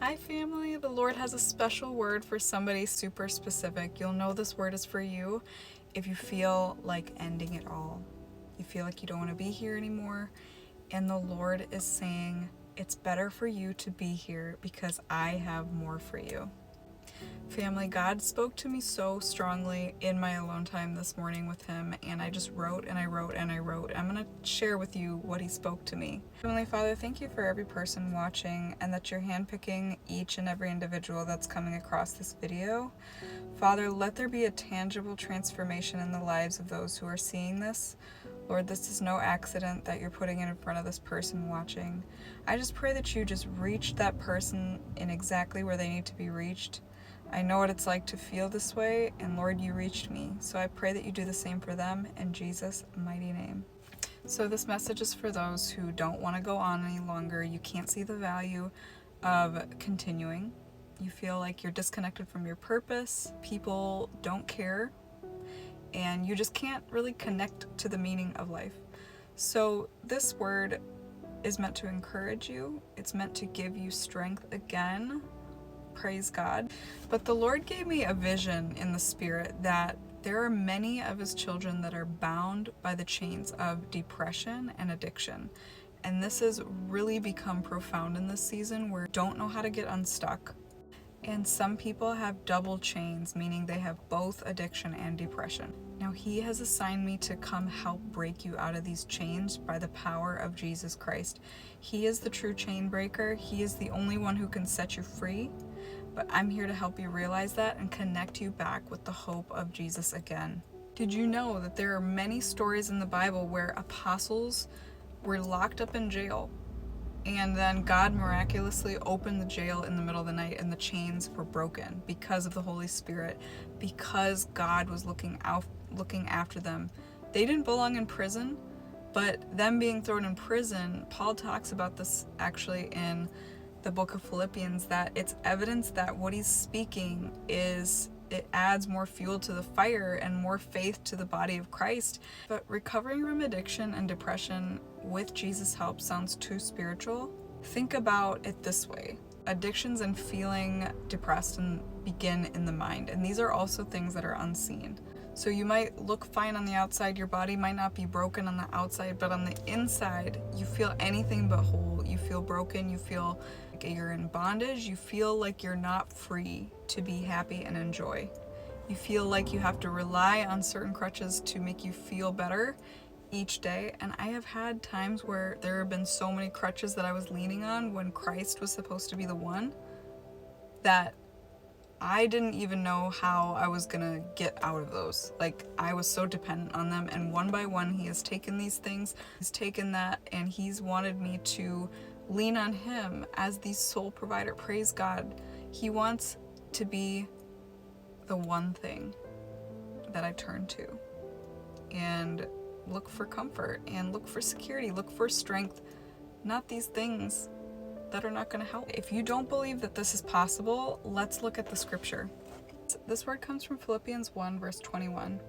Hi family, the Lord has a special word for somebody super specific. You'll know this word is for you if you feel like ending it all. You feel like you don't want to be here anymore, and the Lord is saying, it's better for you to be here because I have more for you. Family, God spoke to me so strongly in my alone time this morning with Him, and I just wrote and I wrote and I wrote. I'm going to share with you what He spoke to me. Heavenly Father, thank you for every person watching and that you're handpicking each and every individual that's coming across this video. Father, let there be a tangible transformation in the lives of those who are seeing this. Lord, this is no accident that you're putting it in front of this person watching. I just pray that you just reach that person in exactly where they need to be reached. I know what it's like to feel this way, and Lord, you reached me. So I pray that you do the same for them in Jesus' mighty name. So this message is for those who don't want to go on any longer. You can't see the value of continuing. You feel like you're disconnected from your purpose. People don't care. And you just can't really connect to the meaning of life. So this word is meant to encourage you. It's meant to give you strength again. Praise God. But the Lord gave me a vision in the spirit that there are many of His children that are bound by the chains of depression and addiction. And this has really become profound in this season where you don't know how to get unstuck. And some people have double chains, meaning they have both addiction and depression. Now He has assigned me to come help break you out of these chains by the power of Jesus Christ. He is the true chain breaker. He is the only one who can set you free. But I'm here to help you realize that and connect you back with the hope of Jesus again. Did you know that there are many stories in the Bible where apostles were locked up in jail, and then God miraculously opened the jail in the middle of the night and the chains were broken because of the Holy Spirit, because God was looking after them? They didn't belong in prison, but them being thrown in prison, Paul talks about this actually in the book of Philippians, that it's evidence that what he's speaking it adds more fuel to the fire and more faith to the body of Christ. But recovering from addiction and depression with Jesus' help sounds too spiritual. Think about it this way. Addictions and feeling depressed and begin in the mind, and these are also things that are unseen. So you might look fine on the outside, your body might not be broken on the outside, but on the inside, you feel anything but whole. You feel broken, you feel like you're in bondage, you feel like you're not free to be happy and enjoy. You feel like you have to rely on certain crutches to make you feel better each day. And I have had times where there have been so many crutches that I was leaning on when Christ was supposed to be the one, that I didn't even know how I was gonna get out of those. Like, I was so dependent on them, and one by one He has taken these things, He's taken that, and He's wanted me to lean on Him as the sole provider. Praise God. He wants to be the one thing that I turn to and look for comfort and look for security, look for strength, not these things that are not going to help. If you don't believe that this is possible, let's look at the scripture. This word comes from Philippians 1 verse 21.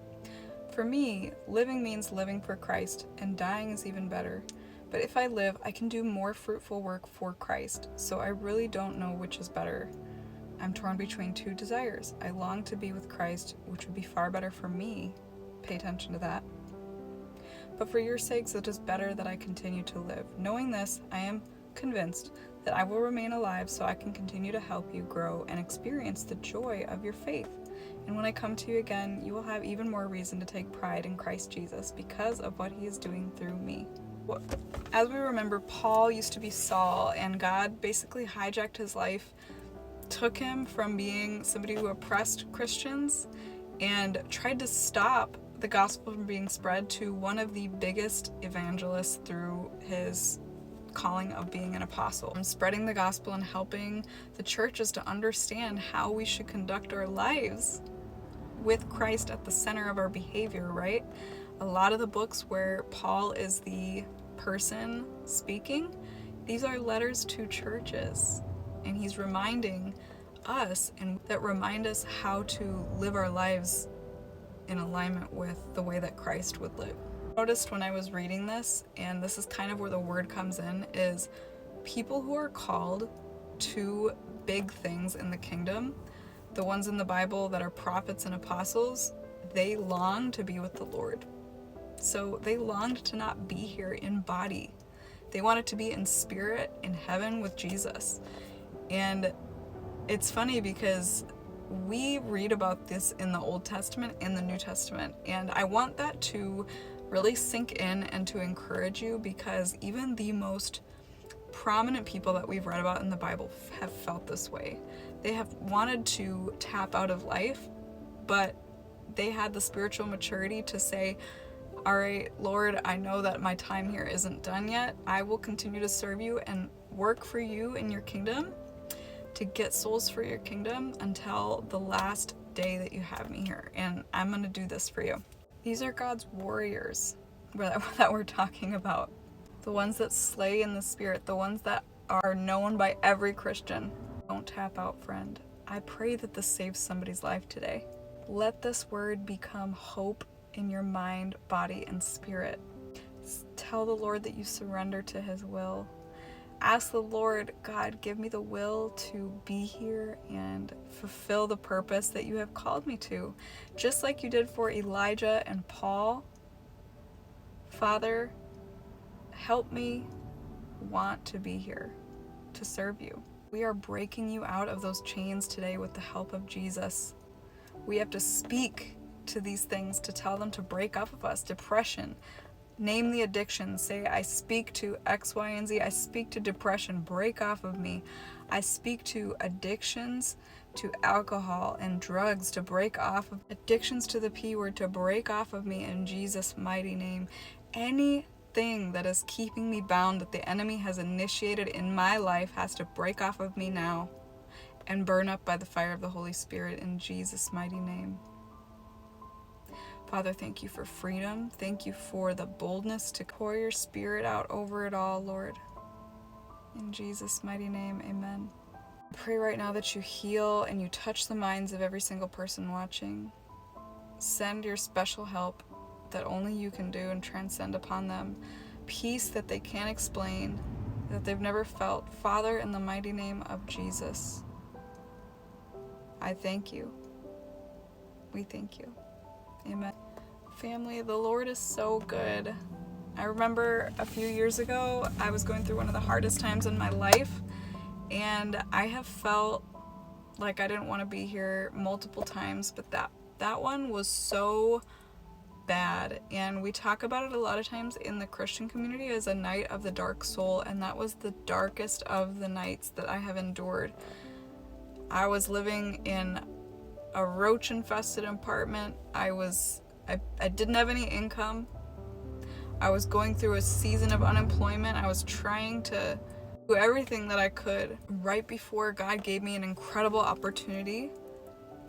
For me, living means living for Christ, and dying is even better. But if I live, I can do more fruitful work for Christ, so I really don't know which is better. I'm torn between two desires. I long to be with Christ, which would be far better for me. Pay attention to that. But for your sakes, it is better that I continue to live. Knowing this, I am convinced that I will remain alive so I can continue to help you grow and experience the joy of your faith. And when I come to you again, you will have even more reason to take pride in Christ Jesus because of what He is doing through me. As we remember, Paul used to be Saul, and God basically hijacked his life, took him from being somebody who oppressed Christians and tried to stop the gospel from being spread to one of the biggest evangelists through his calling of being an apostle, and spreading the gospel and helping the churches to understand how we should conduct our lives with Christ at the center of our behavior, right? A lot of the books where Paul is the person speaking, these are letters to churches, and he's reminding us and that remind us how to live our lives in alignment with the way that Christ would live. I noticed when I was reading this, and this is kind of where the word comes in, is people who are called two big things in the kingdom. The ones in the Bible that are prophets and apostles, they long to be with the Lord. So they longed to not be here in body. They wanted to be in spirit in heaven with Jesus. And it's funny because we read about this in the Old Testament and the New Testament, and I want that to really sink in and to encourage you, because even the most prominent people that we've read about in the Bible have felt this way. They have wanted to tap out of life, but they had the spiritual maturity to say, all right, Lord, I know that my time here isn't done yet. I will continue to serve you and work for you in your kingdom, to get souls for your kingdom until the last day that you have me here. And I'm going to do this for you. These are God's warriors that we're talking about. The ones that slay in the spirit, the ones that are known by every Christian. Don't tap out, friend. I pray that this saves somebody's life today. Let this word become hope in your mind, body, and spirit. Tell the Lord that you surrender to his will. Ask the Lord, God, give me the will to be here and fulfill the purpose that you have called me to. Just like you did for Elijah and Paul. Father, help me want to be here to serve you. We are breaking you out of those chains today with the help of Jesus. We have to speak to these things to tell them to break off of us. Depression. Name the addiction. Say, I speak to X, Y, and Z. I speak to depression. Break off of me. I speak to addictions, to alcohol and drugs, to break off of addictions to the P word, to break off of me in Jesus' mighty name. Anything that is keeping me bound that the enemy has initiated in my life has to break off of me now and burn up by the fire of the Holy Spirit in Jesus' mighty name. Father, thank you for freedom. Thank you for the boldness to pour your spirit out over it all, Lord. In Jesus' mighty name, amen. I pray right now that you heal and you touch the minds of every single person watching. Send your special help that only you can do and transcend upon them. Peace that they can't explain, that they've never felt. Father, in the mighty name of Jesus, I thank you. We thank you. Amen. Family, the Lord is so good. I remember a few years ago, I was going through one of the hardest times in my life, and I have felt like I didn't want to be here multiple times, but that one was so bad. And we talk about it a lot of times in the Christian community as a night of the dark soul, and that was the darkest of the nights that I have endured. I was living in a roach-infested apartment. I didn't have any income. I was going through a season of unemployment. I was trying to do everything that I could. Right before God gave me an incredible opportunity,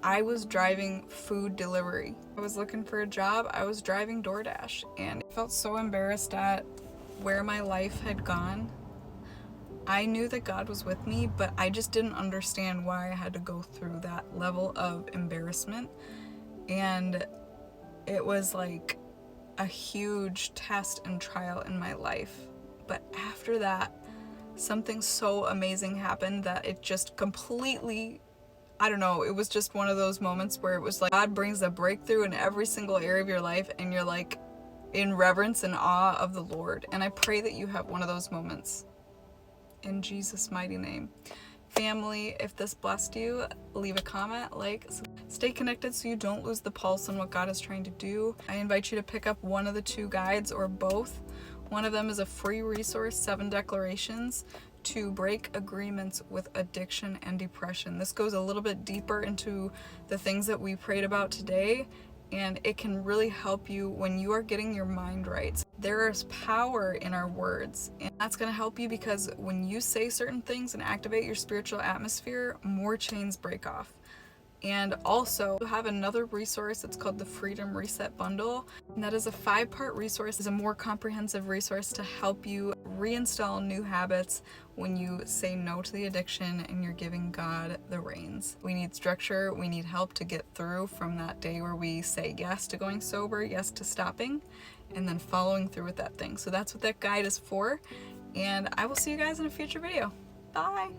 I was driving food delivery. I was looking for a job. I was driving DoorDash, and I felt so embarrassed at where my life had gone. I knew that God was with me, but I just didn't understand why I had to go through that level of embarrassment. And it was like a huge test and trial in my life. But after that, something so amazing happened that it just completely, I don't know, it was just one of those moments where it was like God brings a breakthrough in every single area of your life, and you're like in reverence and awe of the Lord. And I pray that you have one of those moments. In Jesus' mighty name. Family, if this blessed you, leave a comment, stay connected so you don't lose the pulse on what God is trying to do. I invite you to pick up one of the two guides or both. One of them is a free resource, 7 declarations to break agreements with addiction and depression. This goes a little bit deeper into the things that we prayed about today, and it can really help you when you are getting your mind right. There is power in our words, and that's going to help you, because when you say certain things and activate your spiritual atmosphere, more chains break off. And also, you have another resource. It's called the Freedom Reset Bundle, and that is a 5-part resource. It's a more comprehensive resource to help you reinstall new habits when you say no to the addiction and you're giving God the reins. We need structure. We need help to get through from that day where we say yes to going sober, yes to stopping, and then following through with that thing. So that's what that guide is for, and I will see you guys in a future video. Bye!